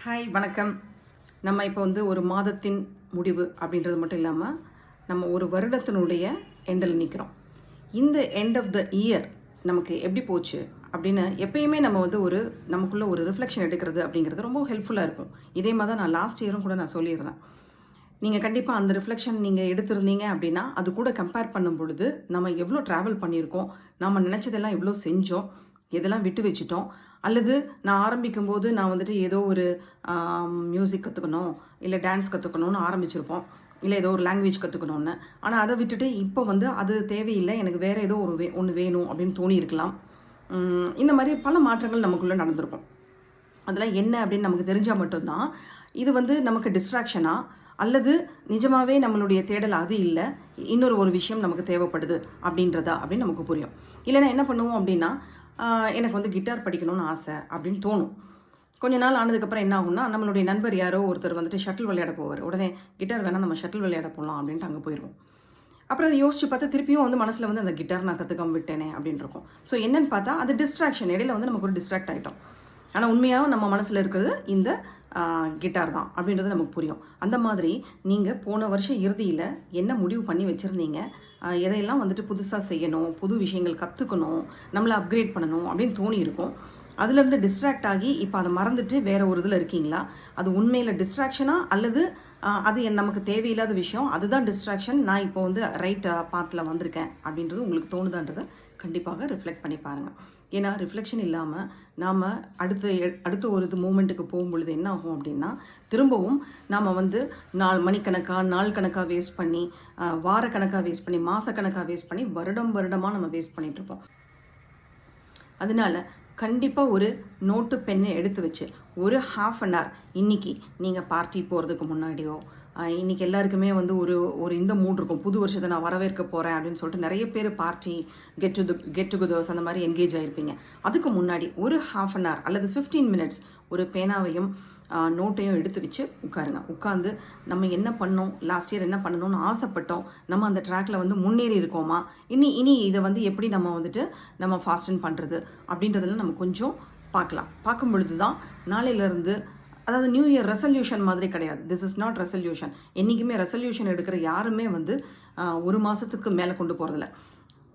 Hi வணக்கம். நம்ம இப்போ ஒரு மாதத்தின் முடிவு அப்படின்றது மட்டும் இல்லாமல் நம்ம ஒரு வருடத்தினுடைய எண்டில் நிற்கிறோம். இந்த எண்ட் ஆஃப் த இயர் நமக்கு எப்படி போச்சு அப்படின்னு எப்பயுமே நம்ம நமக்குள்ளே ஒரு ரிஃப்ளெக்ஷன் எடுக்கிறது அப்படிங்கிறது ரொம்ப ஹெல்ப்ஃபுல்லாக இருக்கும். இதே மாதிரி தான் நான் லாஸ்ட் இயரும் கூட நான் சொல்லியிருந்தேன். நீங்கள் கண்டிப்பாக அந்த ரிஃப்ளெக்ஷன் நீங்கள் எடுத்திருந்தீங்க அப்படின்னா அது கூட கம்பேர் பண்ணும் பொழுது நம்ம எவ்வளோ ட்ராவல் பண்ணியிருக்கோம், நம்ம நினச்சதெல்லாம் எவ்வளோ செஞ்சோம், எதெல்லாம் விட்டு வச்சுட்டோம், அல்லது நான் ஆரம்பிக்கும்போது நான் ஏதோ ஒரு மியூசிக் கற்றுக்கணும் இல்லை டான்ஸ் கற்றுக்கணும்னு ஆரம்பிச்சிருப்போம், இல்லை ஏதோ ஒரு லாங்குவேஜ் கற்றுக்கணும்னு. ஆனால் அதை விட்டுட்டு இப்போ அது தேவையில்லை, எனக்கு வேறு ஏதோ ஒன்று வேணும் அப்படின்னு தோணியிருக்கலாம். இந்த மாதிரி பல மாற்றங்கள் நமக்குள்ளே நடந்திருக்கும். அதெல்லாம் என்ன அப்படின்னு நமக்கு தெரிஞ்சால் மட்டும்தான் இது நமக்கு டிஸ்ட்ராக்ஷனா அல்லது நிஜமாகவே நம்மளுடைய தேடல் அது இல்லை, இன்னொரு விஷயம் நமக்கு தேவைப்படுது அப்படின்றதா அப்படின்னு நமக்கு புரியும். இல்லைன்னா என்ன பண்ணுவோம் அப்படின்னா, எனக்கு கிட்டார் படிக்கணும்னு ஆசை அப்படின்னு தோணும். கொஞ்ச நாள் ஆனதுக்கப்புறம் என்ன ஆகும்னா, நம்மளுடைய நண்பர் யாரோ ஒருத்தர் ஷட்டில் விளையாட போவார். உடனே கிட்டார் வேணால் நம்ம ஷட்டில் விளையாட போகலாம் அப்படின்ட்டு அங்கே போயிடுவோம். அப்புறம் அதை யோசிச்சு பார்த்தா திருப்பியும் மனசில் அந்த கிட்டார் நான் கற்றுக்காம விட்டேனே அப்படின்னு இருக்கும். ஸோ என்னன்னு பார்த்தா அது டிஸ்ட்ராக்ஷன், இடையில நமக்கு ஒரு டிஸ்ட்ராக்ட் ஆகிட்டோம். ஆனால் உண்மையாக நம்ம மனசில் இருக்கிறது இந்த கிட்டார் தான் அப்படின்றது நமக்கு புரியும். அந்த மாதிரி நீங்கள் போன வருஷம் இறுதியில் என்ன முடிவு பண்ணி வச்சுருந்தீங்க, எதையெல்லாம் புதுசாக செய்யணும், புது விஷயங்கள் கற்றுக்கணும், நம்மளை அப்கிரேட் பண்ணணும் அப்படின்னு தோணி இருக்கும். அதுலேருந்து டிஸ்ட்ராக்ட் ஆகி இப்போ அதை மறந்துட்டு வேறு ஒரு இதில் இருக்கீங்களா? அது உண்மையில் டிஸ்ட்ராக்ஷனா அல்லது அது நமக்கு தேவையில்லாத விஷயம், அதுதான் டிஸ்ட்ராக்ஷன், நான் இப்போ ரைட் பாத்தில் வந்திருக்கேன் அப்படின்றது உங்களுக்கு தோணுதான்றதை கண்டிப்பாக ரிஃப்ளெக்ட் பண்ணி பாருங்கள். ஏன்னா ரிஃப்ளெக்ஷன் இல்லாமல் நாம் அடுத்த ஒரு மூமெண்ட்டுக்கு போகும்பொழுது என்ன ஆகும் அப்படின்னா, திரும்பவும் நாம் நாள் கணக்காக வேஸ்ட் பண்ணி, வாரக்கணக்காக வேஸ்ட் பண்ணி, மாதக்கணக்காக வேஸ்ட் பண்ணி, வருடமாக நம்ம வேஸ்ட் பண்ணிகிட்ருப்போம். அதனால கண்டிப்பாக ஒரு நோட்டு பெண்ணை எடுத்து வச்சு ஒரு ½ அன் ஹவர் இன்றைக்கி நீங்கள் பார்ட்டி போகிறதுக்கு முன்னாடியோ, இன்றைக்கி எல்லாருக்குமே ஒரு இந்த மூட் இருக்கும், புது வருஷத்தை நான் வரவேற்க போகிறேன் அப்படின்னு சொல்லிட்டு நிறைய பேர் பார்ட்டி கெட் டுகெதர்ஸ் அந்த மாதிரி என்கேஜ் ஆகிருப்பீங்க. அதுக்கு முன்னாடி ஒரு ½ அன் ஹவர் அல்லது 15 மினிட்ஸ் ஒரு பேனாவையும் நோட்டையும் எடுத்து வச்சு உட்காந்து நம்ம என்ன பண்ணோம், லாஸ்ட் இயர் என்ன பண்ணணும்னு ஆசைப்பட்டோம், நம்ம அந்த ட்ராக்ல முன்னேறி இருக்கோமா, இனி இதை எப்படி நம்ம ஃபாஸ்டன் பண்ணுறது அப்படின்றதெல்லாம் நம்ம கொஞ்சம் பார்க்கும் பொழுது தான் நாளையிலேருந்து, அதாவது நியூ இயர் ரெசல்யூஷன் மாதிரி கிடையாது. This is not resolution. என்றைக்குமே ரெசல்யூஷன் எடுக்கிற யாருமே ஒரு மாதத்துக்கு மேலே கொண்டு போகிறதில்ல.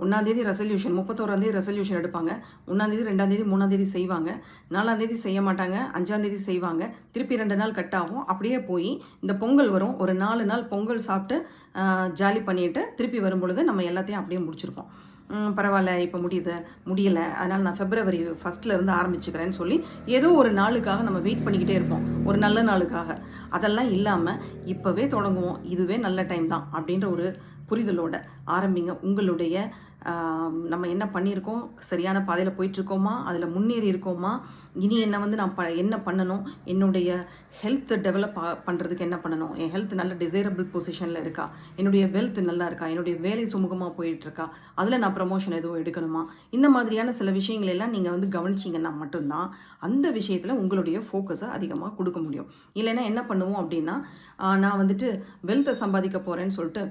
1ஆம் தேதி ரெசல்யூஷன், 31ஆம் தேதி ரெசல்யூஷன் எடுப்பாங்க, 1ஆம் தேதி 2ஆம் தேதி 3ஆம் தேதி செய்வாங்க, 4ஆம் தேதி செய்ய மாட்டாங்க, 5ஆம் தேதி செய்வாங்க, திருப்பி 2 நாள் கட் ஆகும். அப்படியே போய் இந்த பொங்கல் வரும், ஒரு 4 நாள் பொங்கல் சாப்பிட்டு ஜாலி பண்ணிட்டு திருப்பி வரும்பொழுது நம்ம எல்லாத்தையும் அப்படியே முடிச்சிருப்போம். பரவாயில்ல இப்போ முடியலை, அதனால் நான் February 1 ஆரம்பிச்சுக்கிறேன்னு சொல்லி ஏதோ ஒரு நாளுக்காக நம்ம வெயிட் பண்ணிக்கிட்டே இருப்போம், ஒரு நல்ல நாளுக்காக. அதெல்லாம் இல்லாமல் இப்போவே தொடங்குவோம், இதுவே நல்ல டைம் தான் அப்படின்ற ஒரு புரிதலோட ஆரம்பிங்க. உங்களுடைய நம்ம என்ன பண்ணியிருக்கோம், சரியான பாதையில் போயிட்டுருக்கோமா, அதில் முன்னேறி இருக்கோமா, இனி நான் என்ன பண்ணணும், என்னுடைய ஹெல்த் டெவலப் பண்ணுறதுக்கு என்ன பண்ணணும், என் ஹெல்த் நல்ல டிசைரபிள் பொசிஷனில் இருக்கா, என்னுடைய வெல்த் நல்லா இருக்கா, என்னுடைய வேலை சுமூகமாக போயிட்டுருக்கா, அதில் நான் ப்ரமோஷன் எதுவும் எடுக்கணுமா, இந்த மாதிரியான சில விஷயங்கள் எல்லாம் நீங்கள் கவனிச்சிங்கன்னா மட்டும்தான் அந்த விஷயத்தில் உங்களுடைய ஃபோக்கஸை அதிகமாக கொடுக்க முடியும். இல்லைன்னா என்ன பண்ணுவோம் அப்படின்னா, நான் வெல்த்தை சம்பாதிக்க போகிறேன்னு சொல்லிட்டு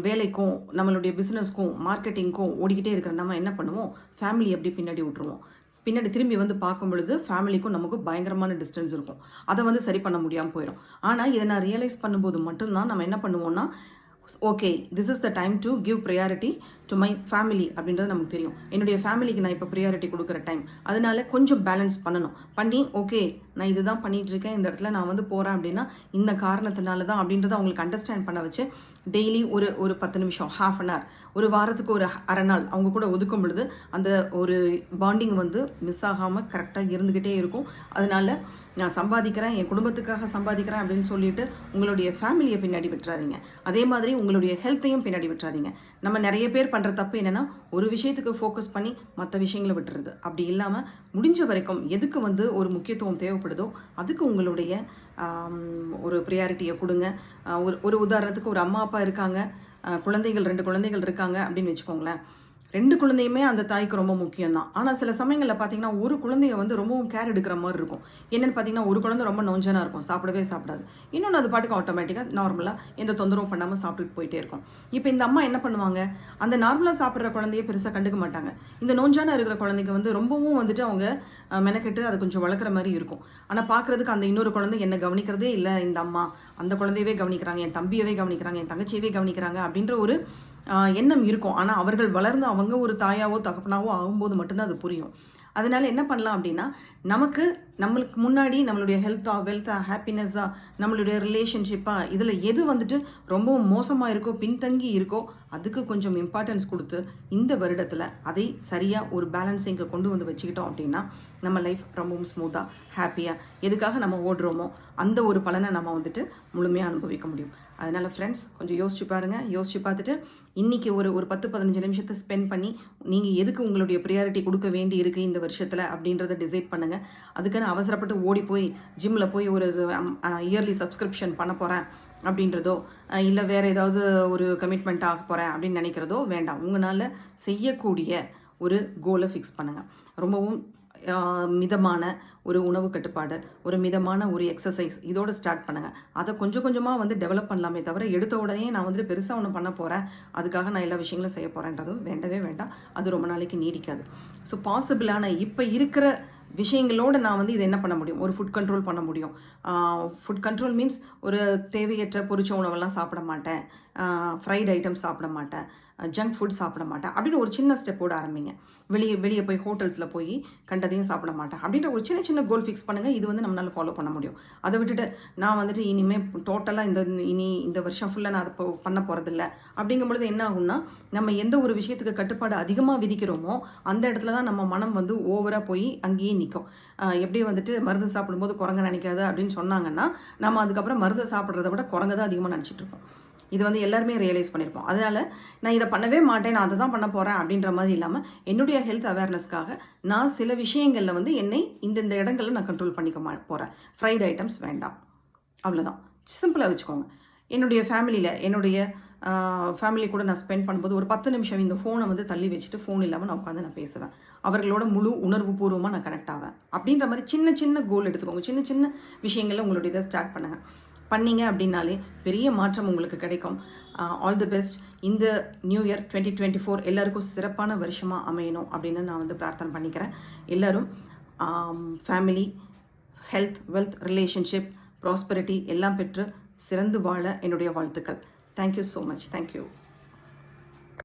வேலைக்கும் நம்மளுடைய பிஸ்னஸ்க்கும் மார்க்கெட்டிங்க்கும் ஓடிக்கிட்டே இருக்கிற நம்ம என்ன பண்ணுவோம், ஃபேமிலி எப்படி பின்னாடி விட்டுருவோம். பின்னாடி திரும்பி பார்க்கும் பொழுது ஃபேமிலிக்கும் நமக்கும் பயங்கரமான டிஸ்டன்ஸ் இருக்கும். அதை சரி பண்ண முடியாமல் போயிடும். ஆனால் இதை நான் ரியலைஸ் பண்ணும்போது மட்டும்தான் நம்ம என்ன பண்ணுவோம்னா, okay this is the time to give priority to my family அப்படின்றது நமக்கு தெரியும். என்னுடைய ஃபேமிலிக்கு நான் இப்போ ப்ரியாரிட்டி கொடுக்குற டைம், அதனால கொஞ்சம் பேலன்ஸ் பண்ணி ஓகே நான் இதுதான் பண்ணிகிட்டு இருக்கேன், இந்த இடத்துல நான் போகிறேன் அப்படின்னா இந்த காரணத்தினால தான் அப்படின்றத அவங்களுக்கு அண்டர்ஸ்டாண்ட் பண்ண வச்சு டெய்லி ஒரு 10 நிமிஷம், ½ அன் ஹவர், ஒரு வாரத்துக்கு ஒரு அரை நாள் அவங்க கூட ஒதுக்கும் பொழுது அந்த ஒரு பாண்டிங் மிஸ் ஆகாமல் கரெக்டாக இருந்துக்கிட்டே இருக்கும். அதனால நான் சம்பாதிக்கிறேன், என் குடும்பத்துக்காக சம்பாதிக்கிறேன் அப்படின்னு சொல்லிட்டு உங்களுடைய ஃபேமிலியை பின்னாடி விட்டுறாதீங்க. அதே மாதிரி உங்களுடைய ஹெல்த்தையும் பின்னாடி விட்டுறாதீங்க. நம்ம நிறைய பேர் பண்ணுற தப்பு என்னென்னா, ஒரு விஷயத்துக்கு ஃபோக்கஸ் பண்ணி மற்ற விஷயங்களை விட்டுறது. அப்படி இல்லாமல் முடிஞ்ச வரைக்கும் எதுக்கு ஒரு முக்கியத்துவம் தேவைப்படுதோ அதுக்கு உங்களுடைய ஒரு ப்ரியாரிட்டியை கொடுங்க. ஒரு உதாரணத்துக்கு ஒரு அம்மா அப்பா இருக்காங்க, 2 குழந்தைகள் இருக்காங்க அப்படின்னு வச்சுக்கோங்களேன். 2 குழந்தையுமே அந்த தாய்க்கு ரொம்ப முக்கியம் தான். ஆனால் சில சமயங்களில் பார்த்தீங்கன்னா ஒரு குழந்தைய வந்து ரொம்பவும் கேர் எடுக்கிற மாதிரி இருக்கும். என்னென்னு பார்த்தீங்கன்னா ஒரு குழந்தை ரொம்ப நொஞ்சனா இருக்கும், சாப்பிடவே சாப்பிடாது. இன்னொன்று அது பாட்டுக்கு ஆட்டோமேட்டிக்காக நார்மலாக எந்த தொந்தரவும் பண்ணாமல் சாப்பிட்டுட்டு போயிட்டே இருக்கும். இப்போ இந்த அம்மா என்ன பண்ணுவாங்க, அந்த நார்மலாக சாப்பிட்ற குழந்தைய பெருசாக கண்டுக்க மாட்டாங்க. இந்த நொஞ்சான இருக்கிற குழந்தைக்கு வந்து ரொம்பவும் வந்துட்டு அவங்க மெனக்கெட்டு அதை கொஞ்சம் வளர்க்குற மாதிரி இருக்கும். ஆனால் பார்க்குறதுக்கு அந்த இன்னொரு குழந்தை என்ன கவனிக்கிறதே இல்லை, இந்த அம்மா அந்த குழந்தையவே கவனிக்கிறாங்க, என் தம்பியவே கவனிக்கிறாங்க, என் தங்கச்சியவே கவனிக்கிறாங்க அப்படின்ற ஒரு எண்ணம் இருக்கும். ஆனால் அவர்கள் வளர்ந்து அவங்க ஒரு தாயாவோ தகப்பனாவோ ஆகும்போது மட்டும்தான் அது புரியும். அதனால என்ன பண்ணலாம் அப்படின்னா, நம்மளுக்கு முன்னாடி நம்மளுடைய ஹெல்த்தா வெல்த்தா ஹாப்பினஸ்ஸா நம்மளுடைய ரிலேஷன்ஷிப்பா இதில் எது வந்துட்டு ரொம்பவும் மோசமாக இருக்கோ பின்தங்கி இருக்கோ அதுக்கு கொஞ்சம் இம்பார்ட்டன்ஸ் கொடுத்து இந்த வருடத்தில் அதை சரியாக ஒரு பேலன்ஸிங்கை கொண்டு வந்து வச்சுக்கிட்டோம் அப்படின்னா நம்ம லைஃப் ரொம்பவும் ஸ்மூத்தாக ஹாப்பியாக எதுக்காக நம்ம ஓடுறோமோ அந்த ஒரு பலனை நம்ம வந்துட்டு முழுமையாக அனுபவிக்க முடியும். அதனால் ஃப்ரெண்ட்ஸ் கொஞ்சம் யோசிச்சு பாருங்கள். யோசிச்சு பார்த்துட்டு இன்றைக்கி ஒரு 10-15 நிமிஷத்தை ஸ்பெண்ட் பண்ணி நீங்கள் எதுக்கு உங்களுடைய ப்ரியாரிட்டி கொடுக்க வேண்டி இருக்குது இந்த வருஷத்தில் அப்படின்றத டிசைட் பண்ணுங்கள். அதுக்குன்னு அவசரப்பட்டு ஓடி போய் ஜிம்மில் போய் ஒரு இயர்லி சப்ஸ்கிரிப்ஷன் பண்ண போகிறேன் அப்படின்றதோ இல்லை வேறு ஏதாவது ஒரு கமிட்மெண்ட் ஆக போகிறேன் அப்படின்னு நினைக்கிறதோ வேண்டாம். உங்களால் செய்யக்கூடிய ஒரு கோலை ஃபிக்ஸ் பண்ணுங்கள். ரொம்பவும் மிதமான ஒரு உணவு கட்டுப்பாடு, ஒரு மிதமான ஒரு எக்ஸசைஸ் இதோடு ஸ்டார்ட் பண்ணுங்கள். அதை கொஞ்சம் கொஞ்சமாக வந்து டெவலப் பண்ணலாமே தவிர எடுத்த உடனே நான் வந்துட்டு பெருசாக ஒன்று பண்ண போகிறேன், அதுக்காக நான் எல்லா விஷயங்களும் செய்ய போகிறேன்றதும் வேண்டவே வேண்டாம். அது ரொம்ப நாளைக்கு நீடிக்காது. ஸோ பாசிபிளான இப்போ இருக்கிற விஷயங்களோடு நான் வந்து இதை என்ன பண்ண முடியும், ஒரு ஃபுட் கண்ட்ரோல் பண்ண முடியும். ஃபுட் கண்ட்ரோல் மீன்ஸ் ஒரு தேவையற்ற பொரிச்ச உணவெல்லாம் சாப்பிட மாட்டேன், ஃப்ரைட் ஐட்டம்ஸ் சாப்பிட மாட்டேன், ஜங்க் ஃபுட் சாப்பிட மாட்டேன் அப்படின்னு ஒரு சின்ன ஸ்டெப்போடு ஆரம்பிங்க. வெளியே போய் ஹோட்டல்ஸில் போய் கண்டதையும் சாப்பிட மாட்டேன் அப்படின்ற ஒரு சின்ன கோல் ஃபிக்ஸ் பண்ணுங்கள். இது வந்து நம்மளால் ஃபாலோ பண்ண முடியும். அதை விட்டுட்டு நான் வந்துட்டு இனிமேல் டோட்டலாக இந்த வருஷம் ஃபுல்லாக நான் அதை பண்ண போகிறதில்ல அப்படிங்கும்பொழுது என்ன ஆகும்னா, நம்ம எந்த ஒரு விஷயத்துக்கு கட்டுப்பாடு அதிகமாக விதிக்கிறோமோ அந்த இடத்துல தான் நம்ம மனம் வந்து ஓவராக போய் அங்கேயே நிற்கும். எப்படி வந்துட்டு மருந்து சாப்பிடும்போது குரங்க நினைக்காது அப்படின்னு சொன்னாங்கன்னா நம்ம அதுக்கப்புறம் மருந்து சாப்பிட்றத விட குரங்க தான் அதிகமாக நினச்சிட்டு இருக்கோம். இது வந்து எல்லாருமே ரியலைஸ் பண்ணியிருப்போம். அதனால் நான் இதை பண்ணவே மாட்டேன், நான் அதை தான் பண்ண போகிறேன் அப்படின்ற மாதிரி இல்லாமல் என்னுடைய ஹெல்த் அவேர்னஸ்க்காக நான் சில விஷயங்களில் வந்து என்னை இந்த இடங்களில் நான் கண்ட்ரோல் பண்ணிக்க போகிறேன். ஃப்ரைட் ஐட்டம்ஸ் வேண்டாம், அவ்வளோதான். சிம்பிளாக வச்சுக்கோங்க. என்னுடைய ஃபேமிலி கூட நான் ஸ்பெண்ட் பண்ணும்போது ஒரு 10 நிமிஷம் இந்த ஃபோனை வந்து தள்ளி வச்சுட்டு ஃபோன் இல்லாமல் நான் உட்காந்து நான் பேசுவேன். அவர்களோட முழு உணர்வு பூர்வமாக நான் கனெக்ட் ஆவேன். அப்படின்ற மாதிரி சின்ன கோல் எடுத்துக்கோங்க. சின்ன விஷயங்களில் உங்களுடைய இதை ஸ்டார்ட் பண்ணுங்கள். பண்ணிங்க அப்படின்னாலே பெரிய மாற்றம் உங்களுக்கு கிடைக்கும். All the best. இந்த நியூ இயர் 2024 எல்லாருக்கும் சிறப்பான வருஷமாக அமையணும் அப்படின்னு நான் வந்து பிரார்த்தனை பண்ணிக்கிறேன். எல்லோரும் family, health, wealth, relationship, prosperity எல்லாம் பெற்று சிறந்து வாழ என்னுடைய வாழ்த்துக்கள். Thank you so much. தேங்க்யூ.